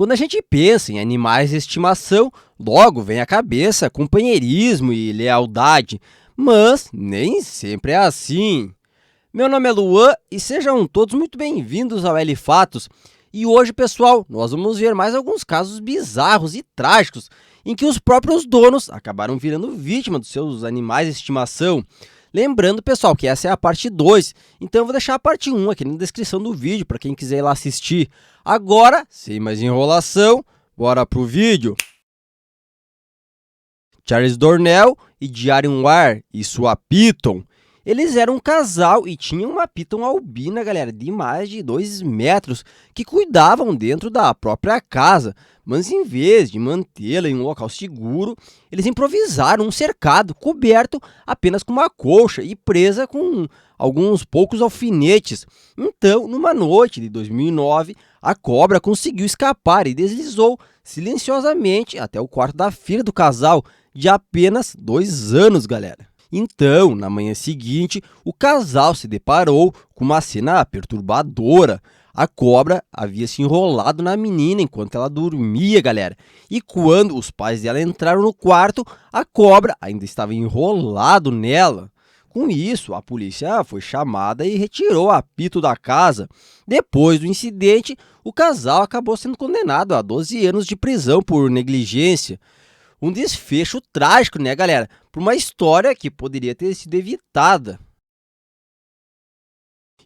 Quando a gente pensa em animais de estimação, logo vem à cabeça companheirismo e lealdade, mas nem sempre é assim. Meu nome é Luan e sejam todos muito bem-vindos ao L Fatos. E hoje, pessoal, nós vamos ver mais alguns casos bizarros e trágicos em que os próprios donos acabaram virando vítima dos seus animais de estimação. Lembrando, pessoal, que essa é a parte 2, então eu vou deixar a parte 1 aqui na descrição do vídeo para quem quiser ir lá assistir. Agora, sem mais enrolação, bora pro vídeo. Charles Dornell e Diarion Ware e sua Piton. Eles eram um casal e tinham uma Piton albina, galera, de mais de 2 metros, que cuidavam dentro da própria casa. Mas em vez de mantê-la em um local seguro, eles improvisaram um cercado coberto apenas com uma colcha e presa com alguns poucos alfinetes. Então, numa noite de 2009, a cobra conseguiu escapar e deslizou silenciosamente até o quarto da filha do casal, de apenas 2 anos, galera. Então, na manhã seguinte, o casal se deparou com uma cena perturbadora. A cobra havia se enrolado na menina enquanto ela dormia, galera. E quando os pais dela entraram no quarto, a cobra ainda estava enrolado nela. Com isso, a polícia foi chamada e retirou a Piton da casa. Depois do incidente, o casal acabou sendo condenado a 12 anos de prisão por negligência. Um desfecho trágico, né, galera? Por uma história que poderia ter sido evitada.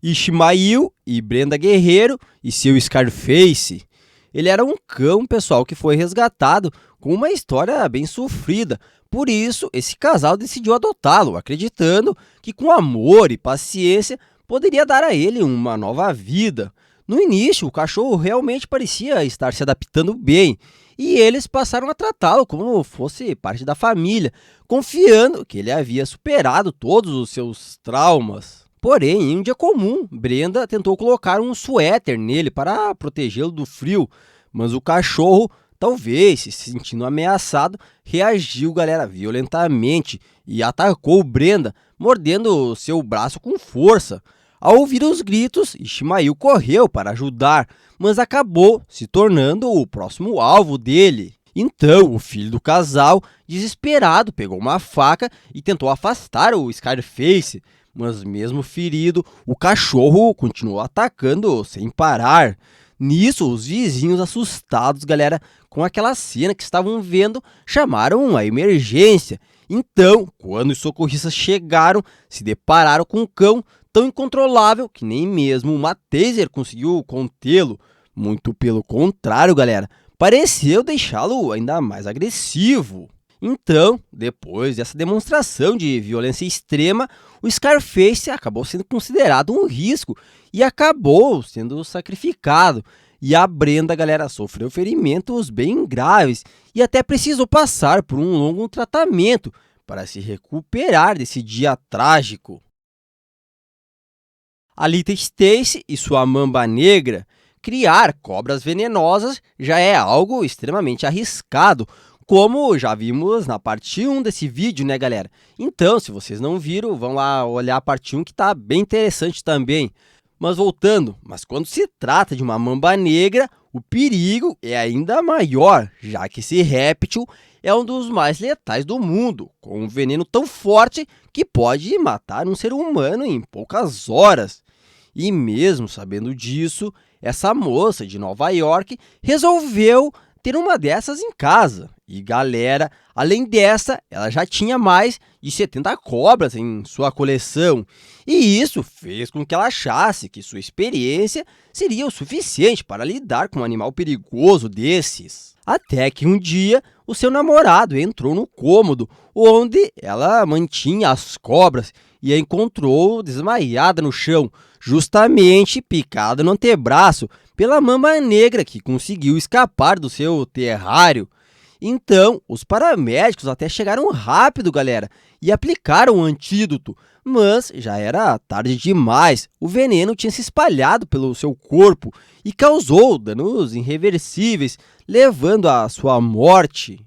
Ishmael e Brenda Guerreiro e seu Scarface. Ele era um cão, pessoal, que foi resgatado com uma história bem sofrida. Por isso, esse casal decidiu adotá-lo, acreditando que com amor e paciência poderia dar a ele uma nova vida. No início, o cachorro realmente parecia estar se adaptando bem, e eles passaram a tratá-lo como fosse parte da família, confiando que ele havia superado todos os seus traumas. Porém, em um dia comum, Brenda tentou colocar um suéter nele para protegê-lo do frio, mas o cachorro, talvez se sentindo ameaçado, reagiu, galera, violentamente e atacou Brenda, mordendo seu braço com força. Ao ouvir os gritos, Ishmael correu para ajudar, mas acabou se tornando o próximo alvo dele. Então, o filho do casal, desesperado, pegou uma faca e tentou afastar o Scarface, mas mesmo ferido, o cachorro continuou atacando sem parar. Nisso, os vizinhos assustados, galera, com aquela cena que estavam vendo, chamaram a emergência. Então, quando os socorristas chegaram, se depararam com um cão tão incontrolável que nem mesmo uma taser conseguiu contê-lo. Muito pelo contrário, galera, pareceu deixá-lo ainda mais agressivo. Então, depois dessa demonstração de violência extrema, o Scarface acabou sendo considerado um risco e acabou sendo sacrificado. E a Brenda, galera, sofreu ferimentos bem graves e até precisou passar por um longo tratamento para se recuperar desse dia trágico. Alita Stacy e sua mamba negra. Criar cobras venenosas já é algo extremamente arriscado, como já vimos na parte 1 desse vídeo, né, galera? Então, se vocês não viram, vão lá olhar a parte 1 que tá bem interessante também. Mas voltando, quando se trata de uma mamba negra, o perigo é ainda maior, já que esse réptil é um dos mais letais do mundo, com um veneno tão forte que pode matar um ser humano em poucas horas. E mesmo sabendo disso, essa moça de Nova York resolveu ter uma dessas em casa. E galera, além dessa, ela já tinha mais de 70 cobras em sua coleção. E isso fez com que ela achasse que sua experiência seria o suficiente para lidar com um animal perigoso desses. Até que um dia, o seu namorado entrou no cômodo onde ela mantinha as cobras e a encontrou desmaiada no chão, justamente picada no antebraço pela mamba negra que conseguiu escapar do seu terrário. Então, os paramédicos até chegaram rápido, galera, e aplicaram o antídoto, mas já era tarde demais. O veneno tinha se espalhado pelo seu corpo e causou danos irreversíveis, levando à sua morte.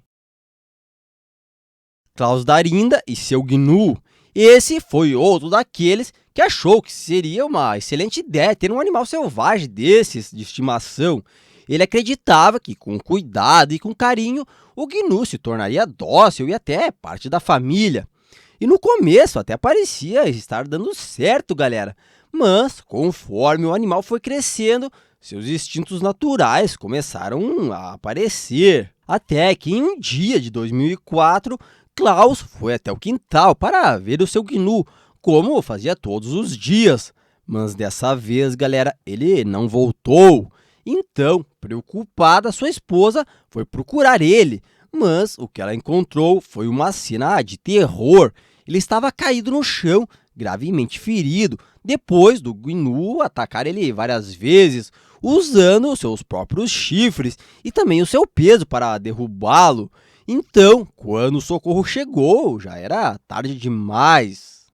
Klaus Darinda e seu Gnu. Esse foi outro daqueles que achou que seria uma excelente ideia ter um animal selvagem desses de estimação. Ele acreditava que com cuidado e com carinho, o Gnu se tornaria dócil e até parte da família. E no começo até parecia estar dando certo, galera. Mas, conforme o animal foi crescendo, seus instintos naturais começaram a aparecer. Até que em um dia de 2004, Klaus foi até o quintal para ver o seu Gnu, como fazia todos os dias. Mas dessa vez, galera, ele não voltou. Então, preocupada, sua esposa foi procurar ele. Mas o que ela encontrou foi uma cena de terror. Ele estava caído no chão, gravemente ferido, depois do Gnu atacar ele várias vezes, usando seus próprios chifres e também o seu peso para derrubá-lo. Então, quando o socorro chegou, já era tarde demais.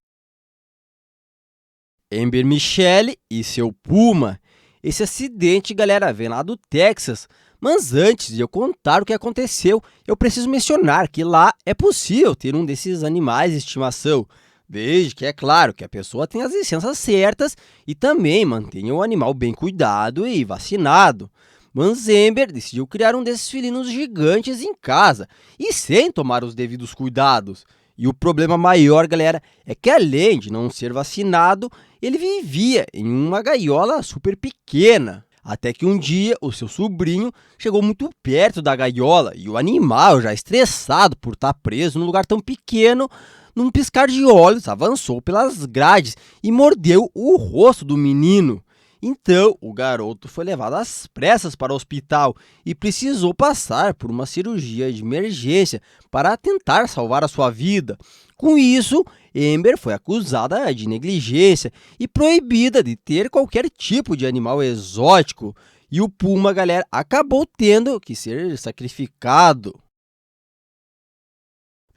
Amber Michelle e seu Puma. Esse acidente, galera, vem lá do Texas. Mas antes de eu contar o que aconteceu, eu preciso mencionar que lá é possível ter um desses animais de estimação, desde que é claro que a pessoa tenha as licenças certas e também mantenha o animal bem cuidado e vacinado. Mas Amber decidiu criar um desses felinos gigantes em casa e sem tomar os devidos cuidados. E o problema maior, galera, é que além de não ser vacinado, ele vivia em uma gaiola super pequena. Até que um dia o seu sobrinho chegou muito perto da gaiola e o animal, já estressado por estar preso num lugar tão pequeno, num piscar de olhos, avançou pelas grades e mordeu o rosto do menino. Então, o garoto foi levado às pressas para o hospital e precisou passar por uma cirurgia de emergência para tentar salvar a sua vida. Com isso, Amber foi acusada de negligência e proibida de ter qualquer tipo de animal exótico. E o Puma, galera, acabou tendo que ser sacrificado.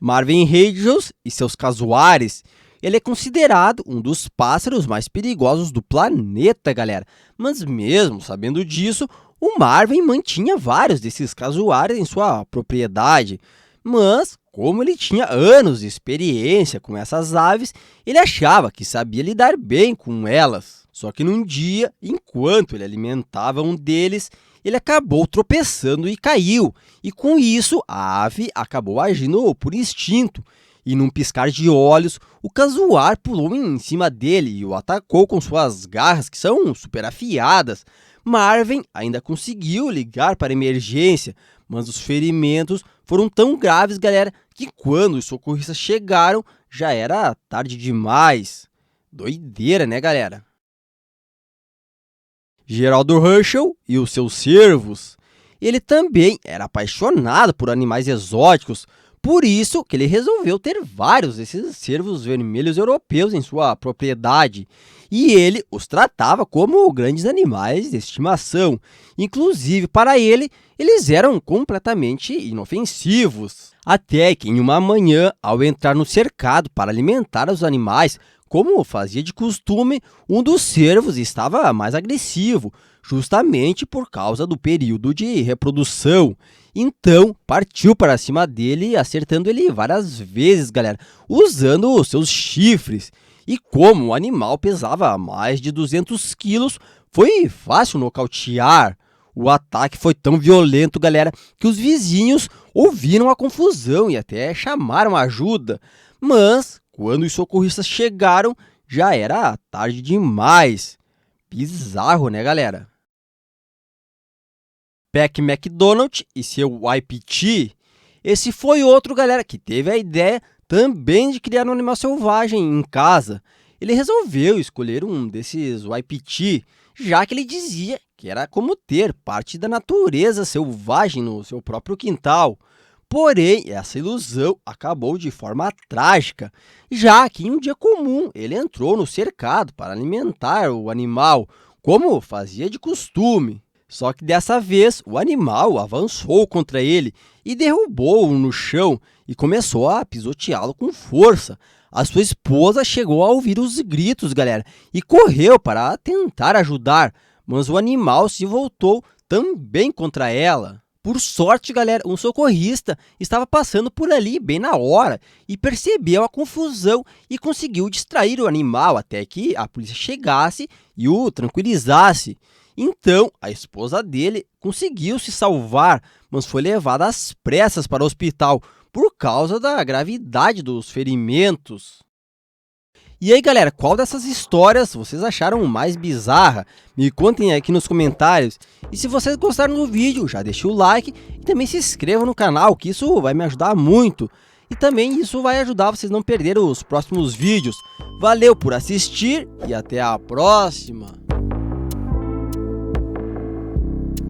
Marvin Hedges e seus casuares. Ele é considerado um dos pássaros mais perigosos do planeta, galera. Mas mesmo sabendo disso, o Marvin mantinha vários desses casuares em sua propriedade. Mas, como ele tinha anos de experiência com essas aves, ele achava que sabia lidar bem com elas. Só que num dia, enquanto ele alimentava um deles, ele acabou tropeçando e caiu. E com isso, a ave acabou agindo por instinto. E num piscar de olhos, o casuar pulou em cima dele e o atacou com suas garras, que são super afiadas. Marvin ainda conseguiu ligar para a emergência, mas os ferimentos foram tão graves, galera, que quando os socorristas chegaram, já era tarde demais. Doideira, né, galera? Geraldo Herschel e os seus cervos. Ele também era apaixonado por animais exóticos, por isso que ele resolveu ter vários desses cervos vermelhos europeus em sua propriedade. E ele os tratava como grandes animais de estimação. Inclusive, para ele, eles eram completamente inofensivos. Até que em uma manhã, ao entrar no cercado para alimentar os animais, como fazia de costume, um dos cervos estava mais agressivo, justamente por causa do período de reprodução. Então, partiu para cima dele, acertando ele várias vezes, galera, usando os seus chifres. E como o animal pesava mais de 200 quilos, foi fácil nocautear. O ataque foi tão violento, galera, que os vizinhos ouviram a confusão e até chamaram ajuda. Mas, quando os socorristas chegaram, já era tarde demais. Bizarro, né, galera? Peck McDonald e seu YPT. Esse foi outro, galera, que teve a ideia também de criar um animal selvagem em casa. Ele resolveu escolher um desses YPT, já que ele dizia que era como ter parte da natureza selvagem no seu próprio quintal. Porém, essa ilusão acabou de forma trágica, já que em um dia comum ele entrou no cercado para alimentar o animal, como fazia de costume. Só que dessa vez o animal avançou contra ele e derrubou-o no chão e começou a pisoteá-lo com força. A sua esposa chegou a ouvir os gritos, galera, e correu para tentar ajudar, mas o animal se voltou também contra ela. Por sorte, galera, um socorrista estava passando por ali bem na hora e percebeu a confusão e conseguiu distrair o animal até que a polícia chegasse e o tranquilizasse. Então, a esposa dele conseguiu se salvar, mas foi levada às pressas para o hospital por causa da gravidade dos ferimentos. E aí, galera, qual dessas histórias vocês acharam mais bizarra? Me contem aqui nos comentários. E se vocês gostaram do vídeo, já deixa o like e também se inscreva no canal, que isso vai me ajudar muito. E também isso vai ajudar vocês a não perderem os próximos vídeos. Valeu por assistir e até a próxima!